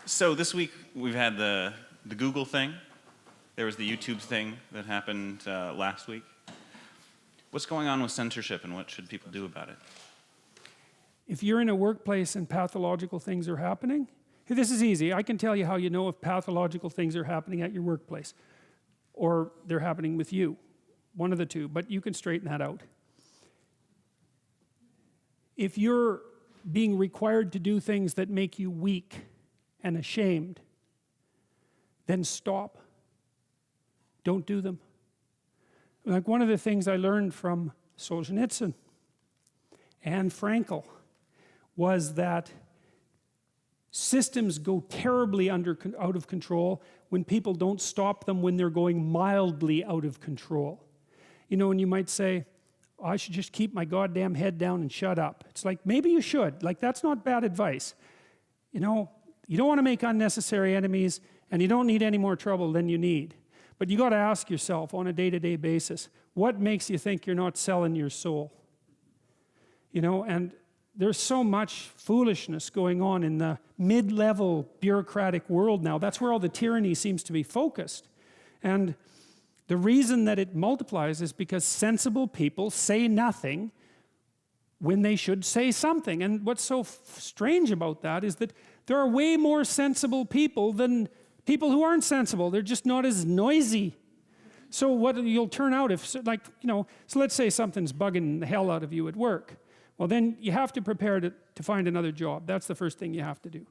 So this week we've had the Google thing. There was the YouTube thing that happened last week. What's going on with censorship and what should people do about it? If you're in a workplace and pathological things are happening, this is easy. I can tell you how you know if pathological things are happening at your workplace or they're happening with you. One of the two, but you can straighten that out. If you're being required to do things that make you weak and ashamed, then stop. Don't do them. Like one of the things I learned from Solzhenitsyn and Frankl was that systems go terribly out of control when people don't stop them when they're going mildly out of control. You know, and you might say, oh, I should just keep my goddamn head down and shut up. It's like, maybe you should. Like, that's not bad advice. You know, you don't want to make unnecessary enemies, and you don't need any more trouble than you need. But you got to ask yourself on a day-to-day basis, what makes you think you're not selling your soul? You know, and there's so much foolishness going on in the mid-level bureaucratic world now. That's where all the tyranny seems to be focused. And the reason that it multiplies is because sensible people say nothing when they should say something. And what's so strange about that is that there are way more sensible people than people who aren't sensible. They're just not as noisy. So what you'll turn out if, like, you know, so let's say something's bugging the hell out of you at work. Well, then you have to prepare to find another job. That's the first thing you have to do.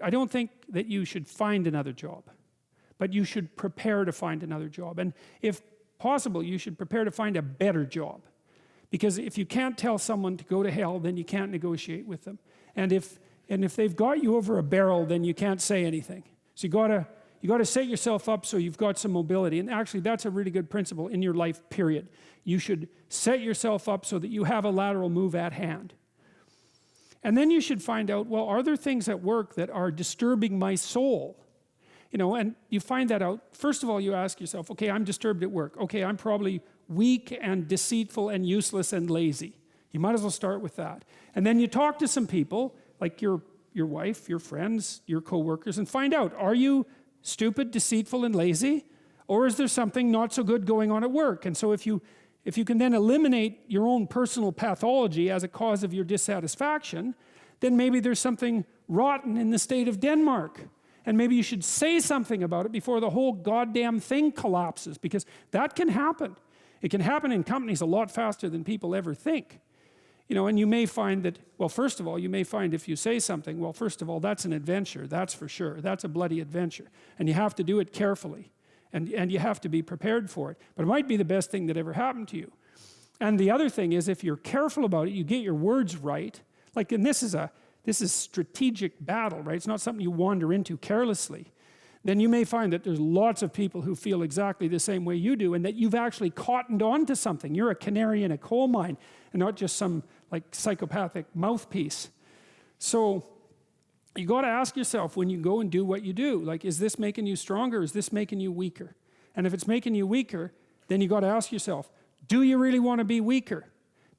I don't think that you should find another job, but you should prepare to find another job. And if possible, you should prepare to find a better job. Because if you can't tell someone to go to hell, then you can't negotiate with them. And if they've got you over a barrel, then you can't say anything. So you gotta set yourself up so you've got some mobility. And actually, that's a really good principle in your life, period. You should set yourself up so that you have a lateral move at hand. And then you should find out, well, are there things at work that are disturbing my soul? You know, and you find that out. First of all, you ask yourself, okay, I'm disturbed at work. Okay, I'm probably weak and deceitful and useless and lazy. You might as well start with that. And then you talk to some people, like your wife, your friends, your coworkers, and find out, are you stupid, deceitful, and lazy? Or is there something not so good going on at work? And so if you can then eliminate your own personal pathology as a cause of your dissatisfaction, then maybe there's something rotten in the state of Denmark. And maybe you should say something about it before the whole goddamn thing collapses, because that can happen. It can happen in companies a lot faster than people ever think. You know, and you may find that, well, first of all, you may find if you say something, well, first of all, that's an adventure, that's for sure. That's a bloody adventure. And you have to do it carefully. And you have to be prepared for it. But it might be the best thing that ever happened to you. And the other thing is, if you're careful about it, you get your words right. Like, and this is strategic battle, right? It's not something you wander into carelessly. Then you may find that there's lots of people who feel exactly the same way you do, and that you've actually cottoned on to something. You're a canary in a coal mine, and not just some like psychopathic mouthpiece. So you got to ask yourself when you go and do what you do, like, is this making you stronger? Is this making you weaker? And if it's making you weaker, then you got to ask yourself, do you really want to be weaker?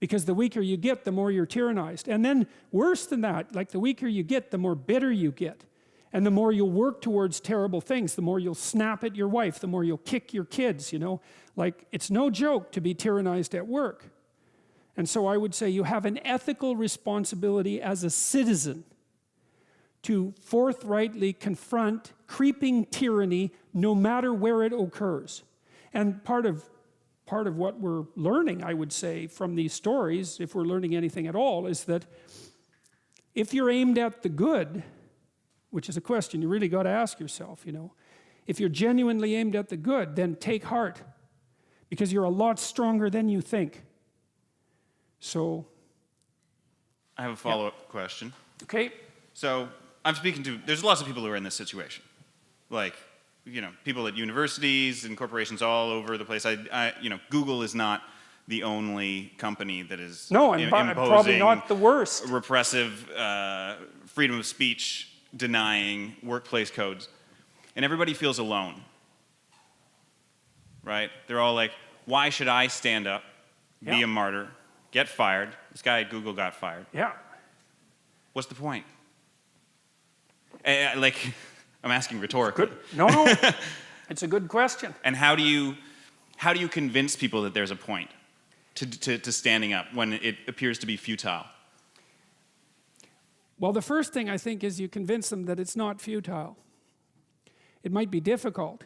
Because the weaker you get, the more you're tyrannized. And then worse than that, like the weaker you get, the more bitter you get. And the more you'll work towards terrible things, the more you'll snap at your wife, the more you'll kick your kids, you know. Like, it's no joke to be tyrannized at work. And so I would say you have an ethical responsibility as a citizen to forthrightly confront creeping tyranny no matter where it occurs. And part of what we're learning, I would say, from these stories, if we're learning anything at all, is that if you're aimed at the good, which is a question you really got to ask yourself, you know, if you're genuinely aimed at the good, then take heart, because you're a lot stronger than you think. So I have a follow-up question. Okay. So I'm speaking to, there's lots of people who are in this situation. Like, you know, people at universities and corporations all over the place. You know, Google is not the only company that is imposing probably not the worst. Repressive freedom of speech denying workplace codes. And everybody feels alone, right? They're all like, why should I stand up, be a martyr, get fired? This guy at Google got fired. Yeah. What's the point? Like, I'm asking rhetorically. No, no, it's a good question. And how do you convince people that there's a point to standing up when it appears to be futile? Well, the first thing I think is you convince them that it's not futile. It might be difficult,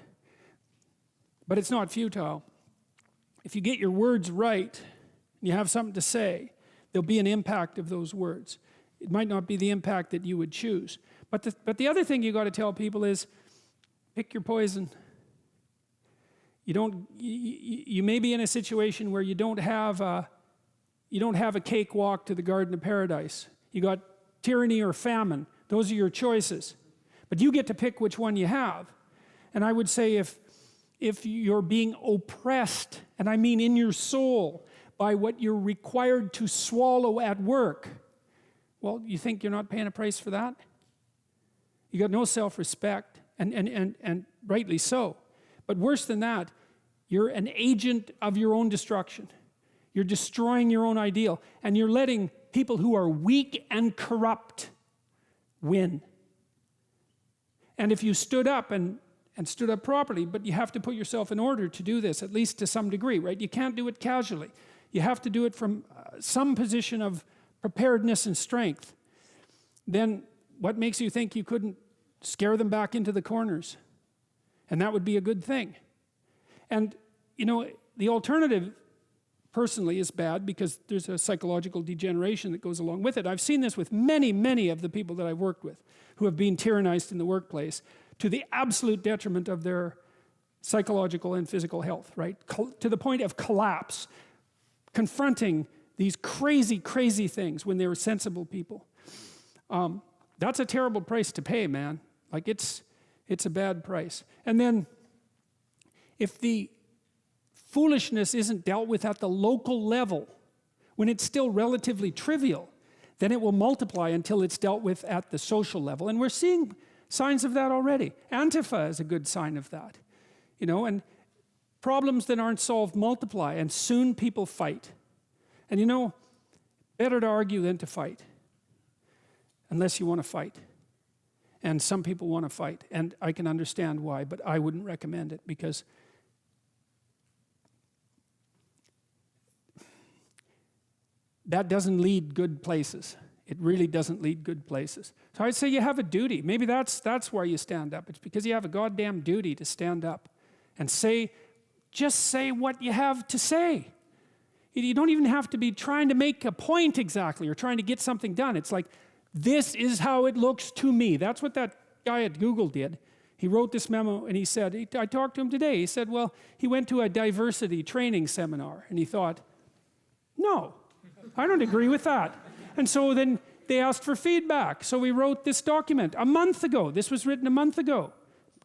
but it's not futile. If you get your words right, and you have something to say, there'll be an impact of those words. It might not be the impact that you would choose. But the other thing you got to tell people is, pick your poison. You may be in a situation where you don't have a cakewalk to the Garden of Paradise. You got tyranny or famine. Those are your choices. But you get to pick which one you have. And I would say if you're being oppressed, and I mean in your soul, by what you're required to swallow at work, well, you think you're not paying a price for that? You got no self-respect, and rightly so. But worse than that, you're an agent of your own destruction. You're destroying your own ideal, and you're letting people who are weak and corrupt win. And if you stood up and stood up properly, but you have to put yourself in order to do this, at least to some degree, right? You can't do it casually. You have to do it from some position of preparedness and strength. Then what makes you think you couldn't scare them back into the corners? And that would be a good thing. And, you know, the alternative, personally, is bad because there's a psychological degeneration that goes along with it. I've seen this with many, many of the people that I've worked with who have been tyrannized in the workplace to the absolute detriment of their psychological and physical health, right? To the point of collapse, confronting these crazy, crazy things when they were sensible people. That's a terrible price to pay, man. Like, it's a bad price. And then, if the foolishness isn't dealt with at the local level, when it's still relatively trivial, then it will multiply until it's dealt with at the social level. And we're seeing signs of that already. Antifa is a good sign of that. You know, and problems that aren't solved multiply, and soon people fight. And you know, better to argue than to fight, unless you want to fight. And some people want to fight, and I can understand why, but I wouldn't recommend it, because that doesn't lead good places. It really doesn't lead good places. So I'd say you have a duty. Maybe that's why you stand up. It's because you have a goddamn duty to stand up and just say what you have to say. You don't even have to be trying to make a point exactly or trying to get something done. It's like, this is how it looks to me. That's what that guy at Google did. He wrote this memo and he said, I talked to him today. He said, well, he went to a diversity training seminar and he thought, no, I don't agree with that. And so then they asked for feedback. So we wrote this document a month ago. This was written a month ago.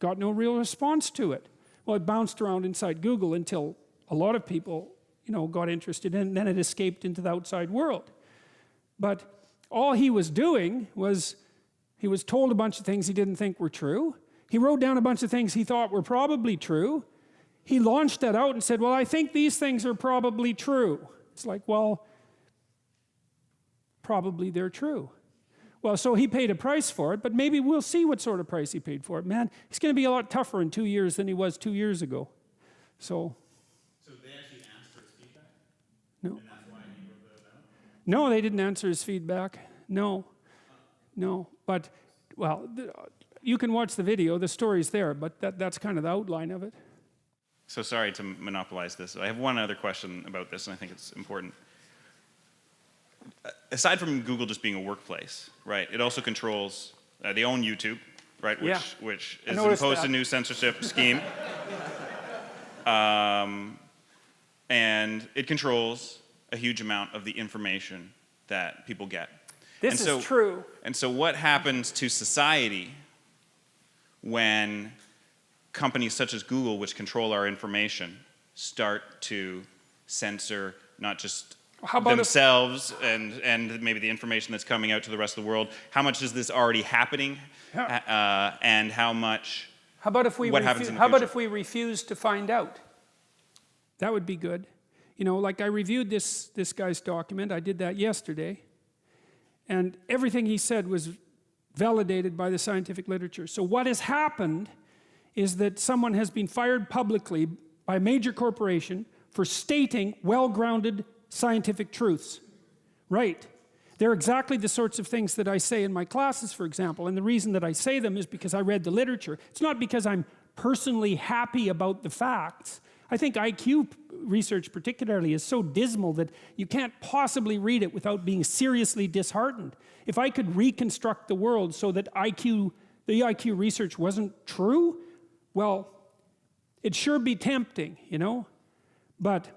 Got no real response to it. Well, it bounced around inside Google until a lot of people, you know, got interested in it, and then it escaped into the outside world. But all he was doing was he was told a bunch of things he didn't think were true. He wrote down a bunch of things he thought were probably true. He launched that out and said, well, I think these things are probably true. It's like, well, probably they're true. Well, so he paid a price for it, but maybe we'll see what sort of price he paid for it. Man, he's going to be a lot tougher in 2 years than he was 2 years ago. So they actually asked for his feedback? No. And that's why he wrote that down? No, they didn't answer his feedback. No. But, well, you can watch the video. The story's there, but that's kind of the outline of it. So sorry to monopolize this. I have one other question about this, and I think it's important. Aside from Google just being a workplace, right, it also controls, they own YouTube, right, which is imposed a new censorship scheme. And it controls a huge amount of the information that people get. This is true. And so what happens to society when companies such as Google, which control our information, start to censor not just themselves and maybe the information that's coming out to the rest of the world? How much is this already happening? Yeah. And how much? How about if we refuse to find out? That would be good. You know, like I reviewed this guy's document. I did that yesterday, and everything he said was validated by the scientific literature. So what has happened is that someone has been fired publicly by a major corporation for stating well-grounded scientific truths. Right. They're exactly the sorts of things that I say in my classes, for example, and the reason that I say them is because I read the literature. It's not because I'm personally happy about the facts. I think IQ research particularly is so dismal that you can't possibly read it without being seriously disheartened. If I could reconstruct the world so that the IQ research wasn't true, well, it'd sure be tempting, you know? But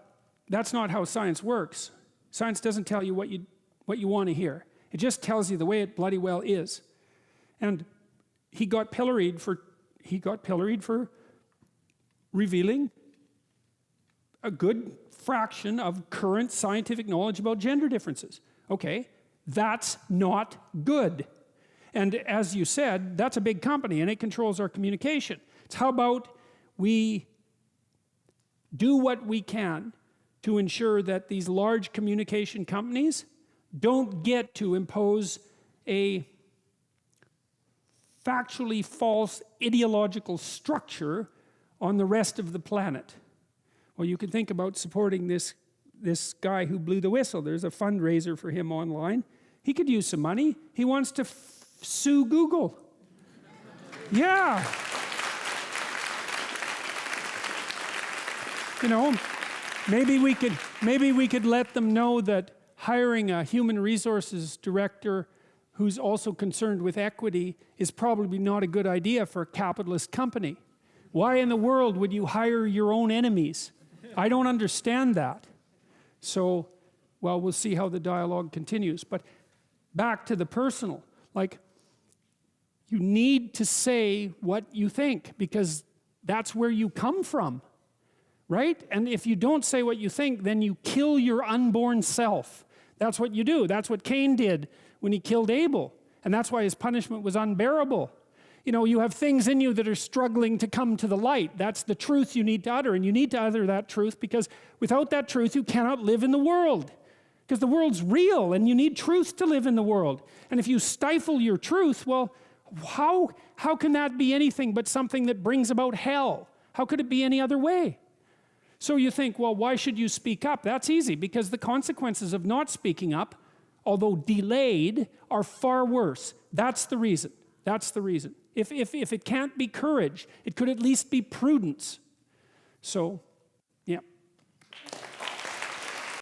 that's not how science works. Science doesn't tell you what you want to hear. It just tells you the way it bloody well is. And he got pilloried for revealing a good fraction of current scientific knowledge about gender differences. Okay, that's not good. And as you said, that's a big company and it controls our communication. It's how about we do what we can to ensure that these large communication companies don't get to impose a factually false ideological structure on the rest of the planet. Well, you can think about supporting this guy who blew the whistle. There's a fundraiser for him online. He could use some money. He wants to sue Google. Yeah. You know, maybe we could let them know that hiring a human resources director who's also concerned with equity is probably not a good idea for a capitalist company. Why in the world would you hire your own enemies? I don't understand that. So, well, we'll see how the dialogue continues. But back to the personal, like, you need to say what you think because that's where you come from. Right? And if you don't say what you think, then you kill your unborn self. That's what you do. That's what Cain did when he killed Abel. And that's why his punishment was unbearable. You know, you have things in you that are struggling to come to the light. That's the truth you need to utter. And you need to utter that truth because without that truth, you cannot live in the world. Because the world's real and you need truth to live in the world. And if you stifle your truth, well, how can that be anything but something that brings about hell? How could it be any other way? So you think, well, why should you speak up? That's easy, because the consequences of not speaking up, although delayed, are far worse. That's the reason. That's the reason. If it can't be courage, it could at least be prudence. So